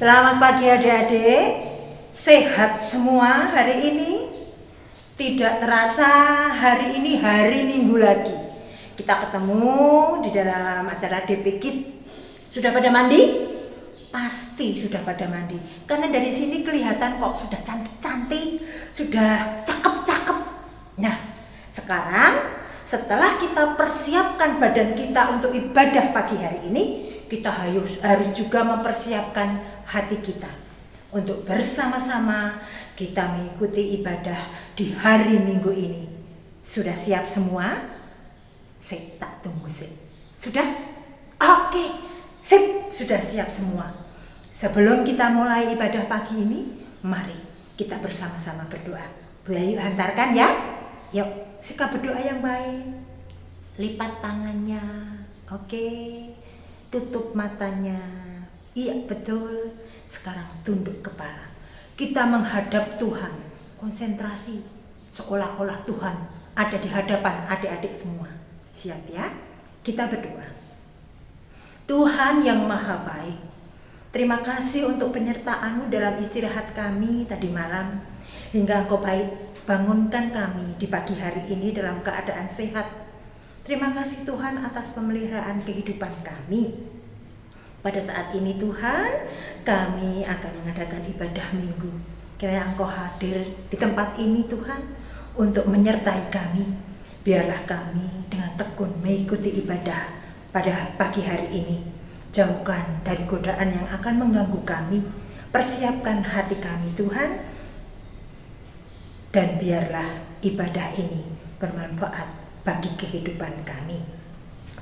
Selamat pagi adik-adik, sehat semua hari ini? Tidak terasa hari ini hari Minggu lagi. Kita ketemu di dalam acara DP Kid. Sudah pada mandi? Pasti sudah pada mandi. Karena dari sini kelihatan kok sudah cantik-cantik, sudah cakep-cakep. Nah, sekarang setelah kita persiapkan badan kita untuk ibadah pagi hari ini, kita harus juga mempersiapkan hati kita untuk bersama-sama kita mengikuti ibadah di hari Minggu ini. Sudah siap semua? Sip, tak tunggu sip. Sudah? Oke, sip, sudah siap semua. Sebelum kita mulai ibadah pagi ini, mari kita bersama-sama berdoa. Bu Ayu hantarkan ya. Yuk, sikap berdoa yang baik. Lipat tangannya. Oke. Tutup matanya. Iya, betul. Sekarang tunduk kepala. Kita menghadap Tuhan. Konsentrasi. Seolah-olah Tuhan ada di hadapan adik-adik semua. Siap ya? Kita berdoa. Tuhan yang Maha Baik, terima kasih untuk penyertaan-Mu dalam istirahat kami tadi malam. Hingga Engkau baik bangunkan kami di pagi hari ini dalam keadaan sehat. Terima kasih Tuhan atas pemeliharaan kehidupan kami. Pada saat ini Tuhan, kami akan mengadakan ibadah minggu. Kiranya Engkau hadir di tempat ini Tuhan untuk menyertai kami. Biarlah kami dengan tekun mengikuti ibadah pada pagi hari ini. Jauhkan dari godaan yang akan mengganggu kami. Persiapkan hati kami Tuhan. Dan biarlah ibadah ini bermanfaat bagi kehidupan kami.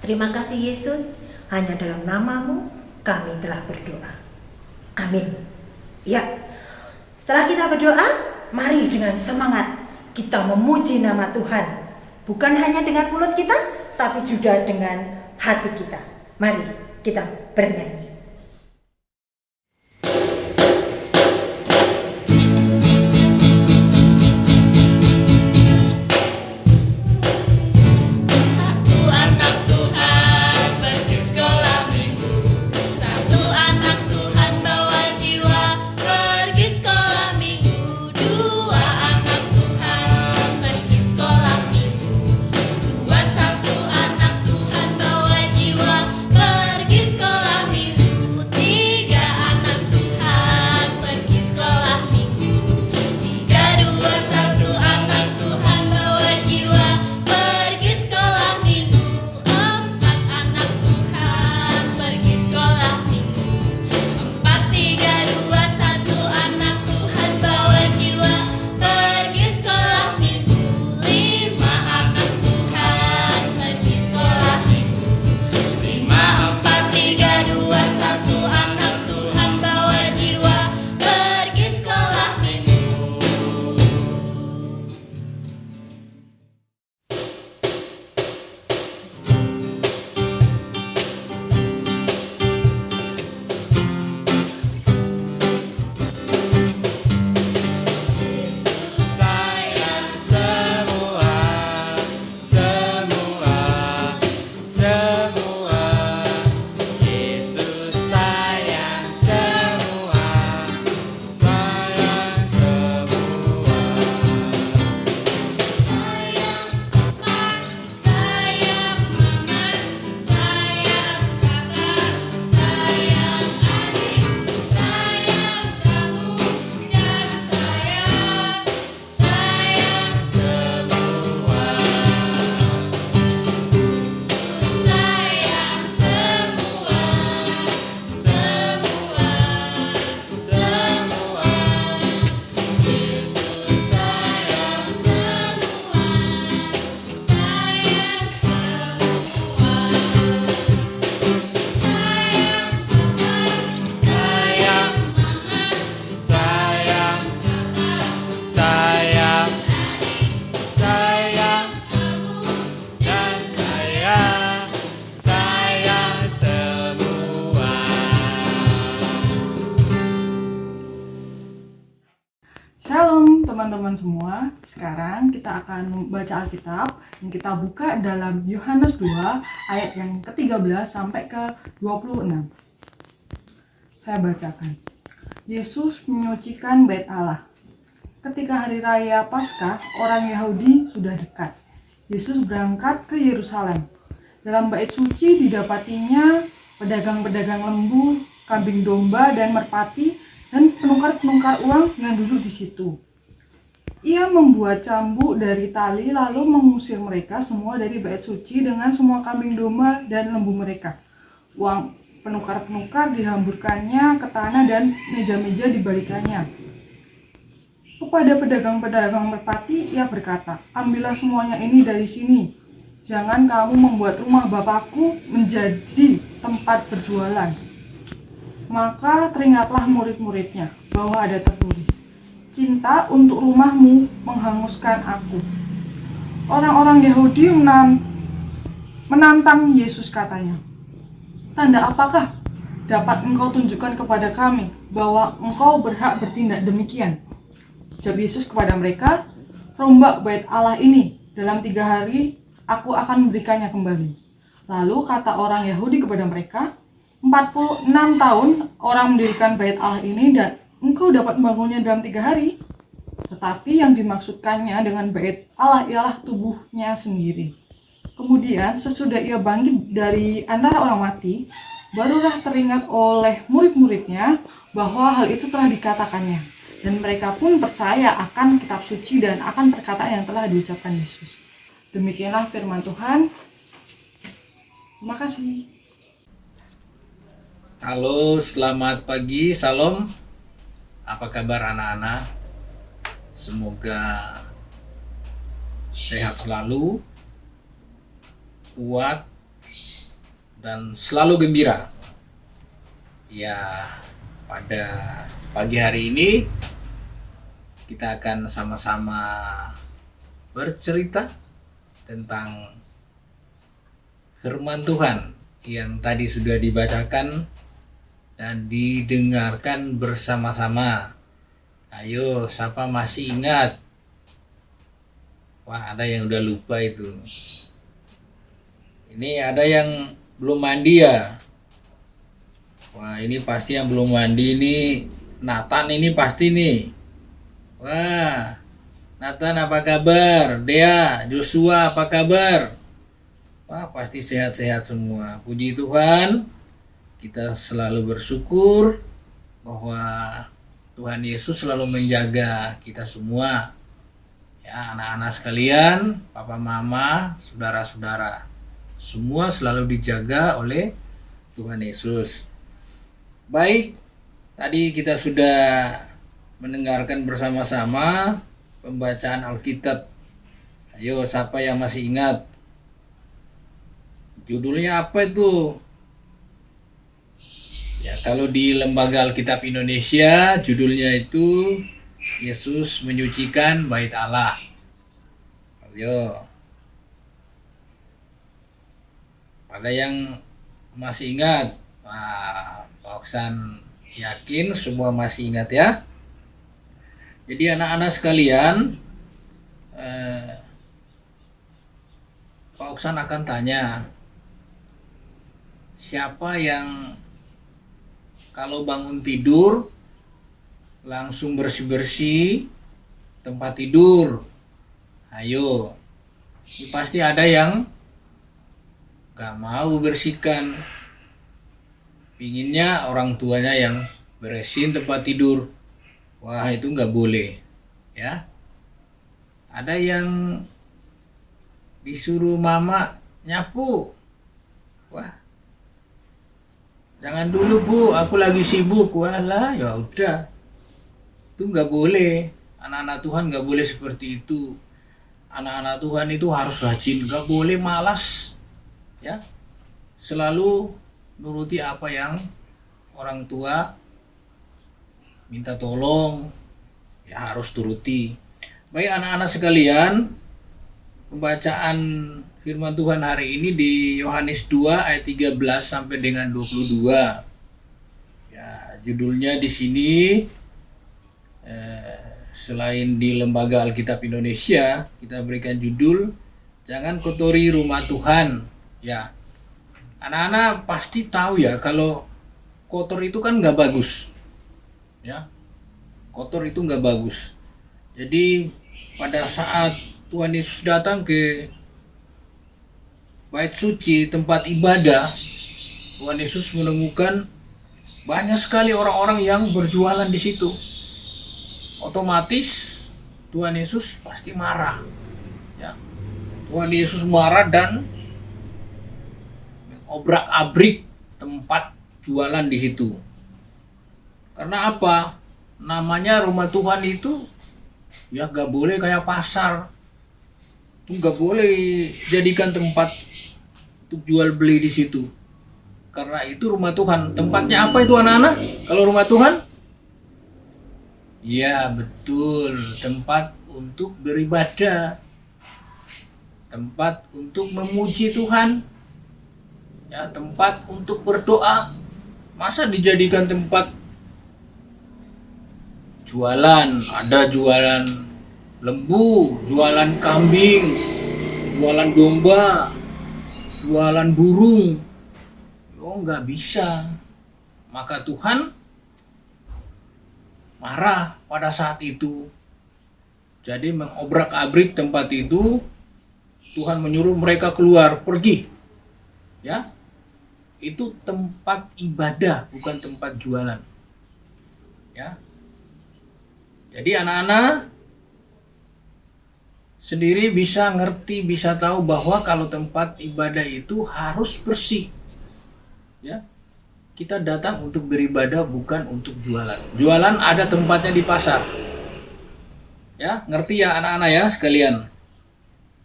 Terima kasih Yesus, hanya dalam nama-Mu kami telah berdoa. Amin. Ya, setelah kita berdoa, mari dengan semangat kita memuji nama Tuhan. Bukan hanya dengan mulut kita, tapi juga dengan hati kita. Mari kita bernyanyi. Shalom teman-teman semua. Sekarang kita akan membaca Alkitab yang kita buka dalam Yohanes 2 ayat yang ke-13 sampai ke 26. Saya bacakan. Yesus menyucikan bait Allah. Ketika hari raya Paskah, orang Yahudi sudah dekat. Yesus berangkat ke Yerusalem. Dalam bait suci didapatinya pedagang-pedagang lembu, kambing domba, dan merpati, dan penukar-penukar uang yang duduk di situ. Ia membuat cambuk dari tali lalu mengusir mereka semua dari bait suci dengan semua kambing domba dan lembu mereka. Uang penukar-penukar dihamburkannya ke tanah dan meja-meja dibalikannya. Kepada pedagang-pedagang merpati, ia berkata, "Ambillah semuanya ini dari sini. Jangan kamu membuat rumah Bapakku menjadi tempat berjualan." Maka teringatlah murid-muridnya bahwa ada tertulis, "Cinta untuk rumahmu menghanguskan aku." Orang-orang Yahudi menantang Yesus, katanya, "Tanda apakah dapat engkau tunjukkan kepada kami bahwa engkau berhak bertindak demikian?" Jawab Yesus kepada mereka, "Rombak bait Allah ini, dalam 3 hari aku akan memberikannya kembali." Lalu kata orang Yahudi kepada mereka, 46 tahun orang mendirikan bait Allah ini dan engkau dapat membangunnya dalam 3 hari? Tetapi yang dimaksudkannya dengan bait Allah ialah tubuhnya sendiri. Kemudian sesudah ia bangkit dari antara orang mati, barulah teringat oleh murid-muridnya bahwa hal itu telah dikatakannya. Dan mereka pun percaya akan kitab suci dan akan perkataan yang telah diucapkan Yesus. Demikianlah firman Tuhan. Terima kasih. Halo, selamat pagi, salam. Apa kabar anak-anak? Semoga sehat selalu, kuat, dan selalu gembira. Ya, pada pagi hari ini kita akan sama-sama bercerita tentang firman Tuhan yang tadi sudah dibacakan dan didengarkan bersama-sama. Ayo, siapa masih ingat? Wah, ada yang udah lupa itu. Ini ada yang belum mandi ya? Wah, ini pasti yang belum mandi ini. Nathan ini pasti nih. Wah, Nathan apa kabar? Dea, Joshua apa kabar? Wah, pasti sehat-sehat semua. Puji Tuhan, kita selalu bersyukur bahwa Tuhan Yesus selalu menjaga kita semua. Ya, anak-anak sekalian, papa mama, saudara-saudara, semua selalu dijaga oleh Tuhan Yesus. Baik, tadi kita sudah mendengarkan bersama-sama pembacaan Alkitab. Ayo, siapa yang masih ingat? Judulnya apa itu? Ya, kalau di Lembaga Alkitab Indonesia, judulnya itu Yesus Menyucikan Bait Allah. Ayo. Ada yang masih ingat? Wah, Pak Oksan yakin semua masih ingat ya. Jadi anak-anak sekalian, Pak Oksan akan tanya, siapa yang kalau bangun tidur langsung bersih-bersih tempat tidur? Ayo, ini pasti ada yang gak mau bersihkan. Pinginnya orang tuanya yang beresin tempat tidur. Wah, itu gak boleh ya. Ada yang disuruh mama nyapu. Wah, jangan dulu bu, aku lagi sibuk. Walah, ya udah, itu gak boleh. Anak-anak Tuhan gak boleh seperti itu. Anak-anak Tuhan itu harus rajin, gak boleh malas ya. Selalu nuruti apa yang orang tua minta tolong, ya harus turuti. Baik anak-anak sekalian, pembacaan firman Tuhan hari ini di Yohanes 2 ayat 13 sampai dengan 22. Ya, judulnya di sini selain di Lembaga Alkitab Indonesia, kita berikan judul Jangan Kotori Rumah Tuhan. Ya, anak-anak pasti tahu ya kalau kotor itu kan nggak bagus. ya. Kotor itu nggak bagus. Jadi pada saat Tuhan Yesus datang ke bait suci, tempat ibadah, Tuhan Yesus menemukan banyak sekali orang-orang yang berjualan di situ. Otomatis Tuhan Yesus pasti marah. Ya. Tuhan Yesus marah dan obrak-abrik tempat jualan di situ. Karena apa? Namanya rumah Tuhan itu ya gak boleh kayak pasar. Itu gak boleh dijadikan tempat untuk jual beli di situ. Karena itu rumah Tuhan. Tempatnya apa itu anak-anak? Kalau rumah Tuhan? Ya betul, tempat untuk beribadah. Tempat untuk memuji Tuhan. Ya, tempat untuk berdoa. Masa dijadikan tempat jualan? Ada jualan lembu, jualan kambing, jualan domba, jualan burung. Oh, nggak bisa. Maka Tuhan marah pada saat itu. Jadi mengobrak-abrik tempat itu. Tuhan menyuruh mereka keluar, pergi. Ya. Itu tempat ibadah, bukan tempat jualan. Ya. Jadi anak-anak sendiri bisa ngerti, bisa tahu bahwa kalau tempat ibadah itu harus bersih. Ya. Kita datang untuk beribadah, bukan untuk jualan. Jualan ada tempatnya di pasar. Ya, ngerti ya anak-anak ya sekalian.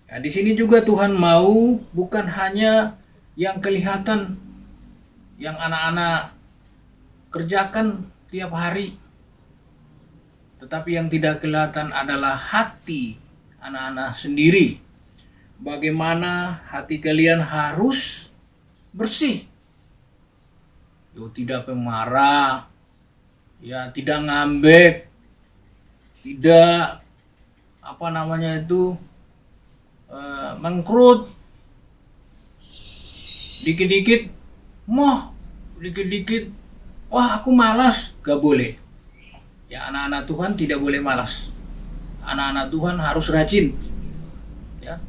Nah, di sini juga Tuhan mau bukan hanya yang kelihatan, yang anak-anak kerjakan tiap hari, tetapi yang tidak kelihatan adalah hati anak-anak sendiri. Bagaimana hati kalian harus bersih. Yo, tidak pemarah, ya tidak ngambek, tidak mengkrut, dikit-dikit dikit-dikit wah aku malas, gak boleh. Ya, anak-anak Tuhan tidak boleh malas. Anak-anak Tuhan harus rajin. Ya.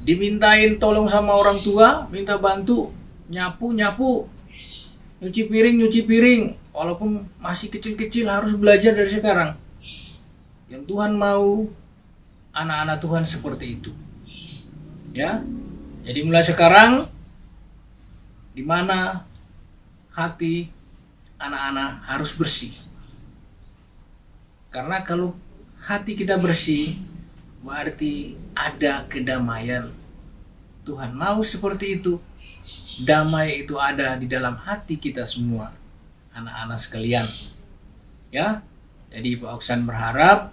Dimintain tolong sama orang tua, minta bantu, nyapu, nyuci piring, walaupun masih kecil-kecil harus belajar dari sekarang. Yang Tuhan mau anak-anak Tuhan seperti itu. Ya. Jadi mulai sekarang di mana hati anak-anak harus bersih. Karena kalau hati kita bersih, berarti ada kedamaian. Tuhan mau seperti itu. Damai itu ada di dalam hati kita semua, anak-anak sekalian. Ya, jadi Pak Oksan berharap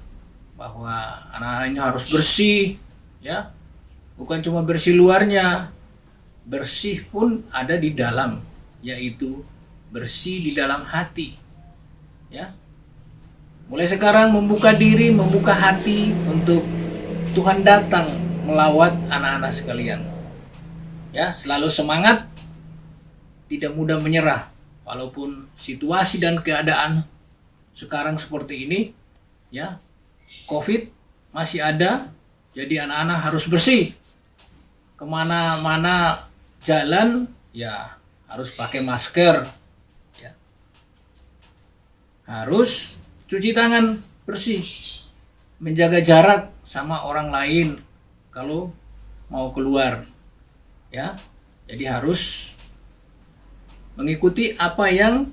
bahwa anak-anaknya harus bersih, ya, bukan cuma bersih luarnya, bersih pun ada di dalam, yaitu bersih di dalam hati. Ya, mulai sekarang membuka diri, membuka hati untuk Tuhan datang melawat anak-anak sekalian. Ya, selalu semangat, tidak mudah menyerah, walaupun situasi dan keadaan sekarang seperti ini, ya, COVID masih ada, jadi anak-anak harus bersih. Kemana-mana jalan, ya harus pakai masker, ya. Harus cuci tangan bersih, menjaga jarak sama orang lain kalau mau keluar, ya. Jadi harus mengikuti apa yang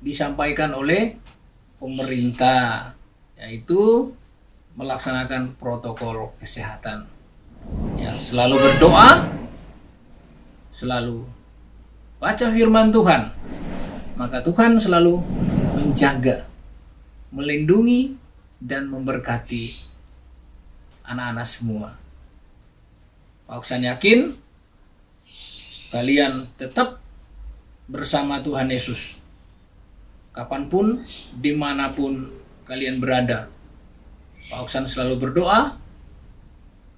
disampaikan oleh pemerintah, yaitu melaksanakan protokol kesehatan. Ya, selalu berdoa, selalu baca firman Tuhan, maka Tuhan selalu menjaga, melindungi, dan memberkati anak-anak semua. Pak Oksan yakin kalian tetap bersama Tuhan Yesus. Kapanpun, dimanapun kalian berada. Pak Oksan selalu berdoa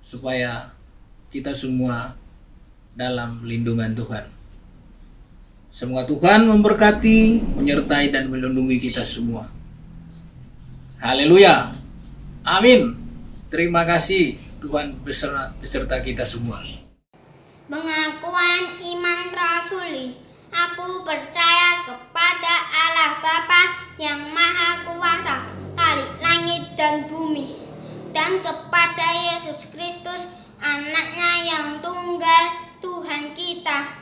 supaya kita semua dalam lindungan Tuhan. Semoga Tuhan memberkati, menyertai, dan melindungi kita semua. Haleluya. Amin. Terima kasih Tuhan beserta kita semua. Pengakuan iman rasuli. Aku percaya kepada Allah Bapa yang Maha Kuasa, Khalik langit dan bumi, dan kepada Yesus Kristus, anaknya yang tunggal, Tuhan kita,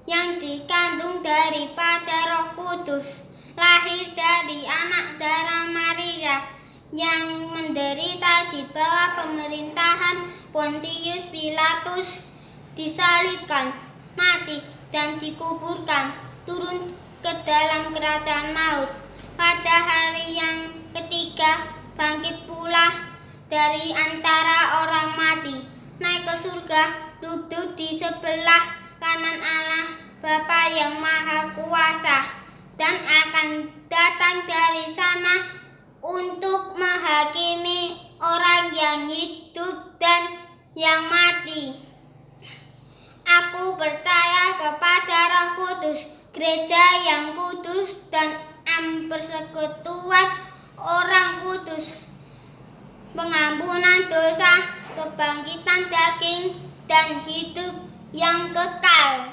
yang dikandung daripada Roh Kudus, lahir dari anak darah Maria, yang menderita di bawah pemerintahan Pontius Pilatus, disalibkan, mati, dan dikuburkan, turun ke dalam kerajaan maut. Pada hari yang ketiga, bangkit pula dari antara orang mati, naik ke surga, duduk di sebelah kanan Allah Bapa yang Maha Kuasa, dan akan datang dari sana untuk menghakimi orang yang hidup dan yang mati. Aku percaya kepada Roh Kudus, gereja yang kudus, dan persekutuan orang kudus, pengampunan dosa, kebangkitan daging, dan hidup yang kekal.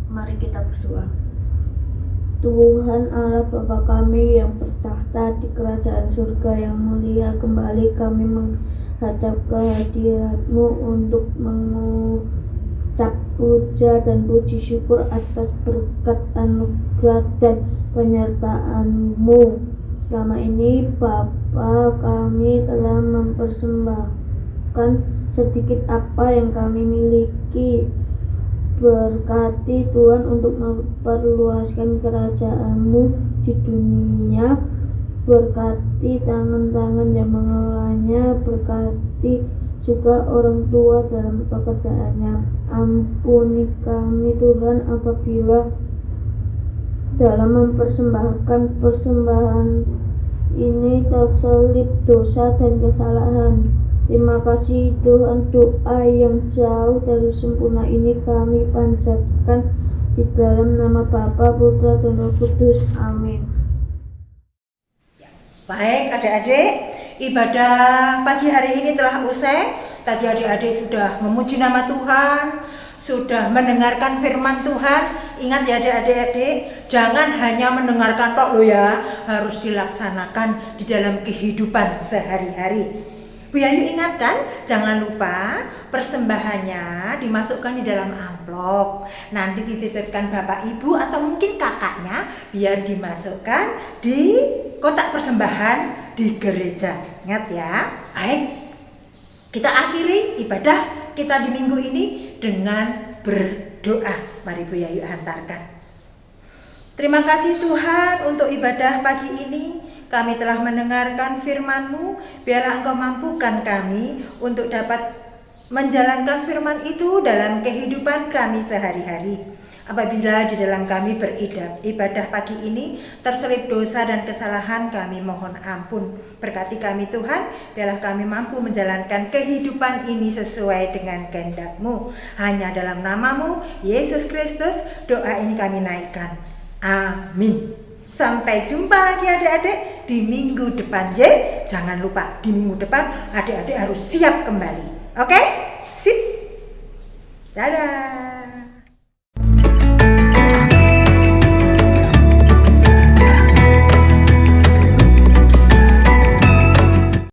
Mari kita berdoa. Tuhan Allah Bapa kami yang bertahta di kerajaan surga yang mulia, kembali kami menghadap kehadirat-Mu untuk mengucap puja dan puji syukur atas berkat anugerah dan penyertaan-Mu. Selama ini Bapa, kami telah mempersembahkan sedikit apa yang kami miliki. Berkati Tuhan untuk memperluaskan kerajaan-Mu di dunia. Berkati tangan-tangan yang mengelolanya. Berkati juga orang tua dalam pekerjaannya. Ampuni kami Tuhan apabila dalam mempersembahkan persembahan ini terselip dosa dan kesalahan. Terima kasih Tuhan, doa yang jauh dari sempurna ini kami panjatkan di dalam nama Bapa, Putra, dan Roh Kudus. Amin. Baik adik-adik, ibadah pagi hari ini telah usai. Tadi adik-adik sudah memuji nama Tuhan, sudah mendengarkan firman Tuhan. Ingat ya adik-adik, jangan hanya mendengarkan tok lo ya, harus dilaksanakan di dalam kehidupan sehari-hari. Bu Yayu ingatkan, jangan lupa persembahannya dimasukkan di dalam amplop. Nanti dititipkan Bapak Ibu atau mungkin kakaknya biar dimasukkan di kotak persembahan di gereja. Ingat ya. Baik, kita akhiri ibadah kita di minggu ini dengan berdoa. Mari Bu Yayu hantarkan. Terima kasih Tuhan untuk ibadah pagi ini. Kami telah mendengarkan firman-Mu. Biarlah Engkau mampukan kami untuk dapat menjalankan firman itu dalam kehidupan kami sehari-hari. Apabila di dalam kami beribadah pagi ini terselip dosa dan kesalahan, kami mohon ampun. Berkati kami Tuhan, biarlah kami mampu menjalankan kehidupan ini sesuai dengan kehendak-Mu. Hanya dalam nama-Mu, Yesus Kristus, doa ini kami naikkan. Amin. Sampai jumpa lagi adik-adik di minggu depan. Jangan lupa di minggu depan adik-adik harus siap kembali. Oke? Sip. Dadah.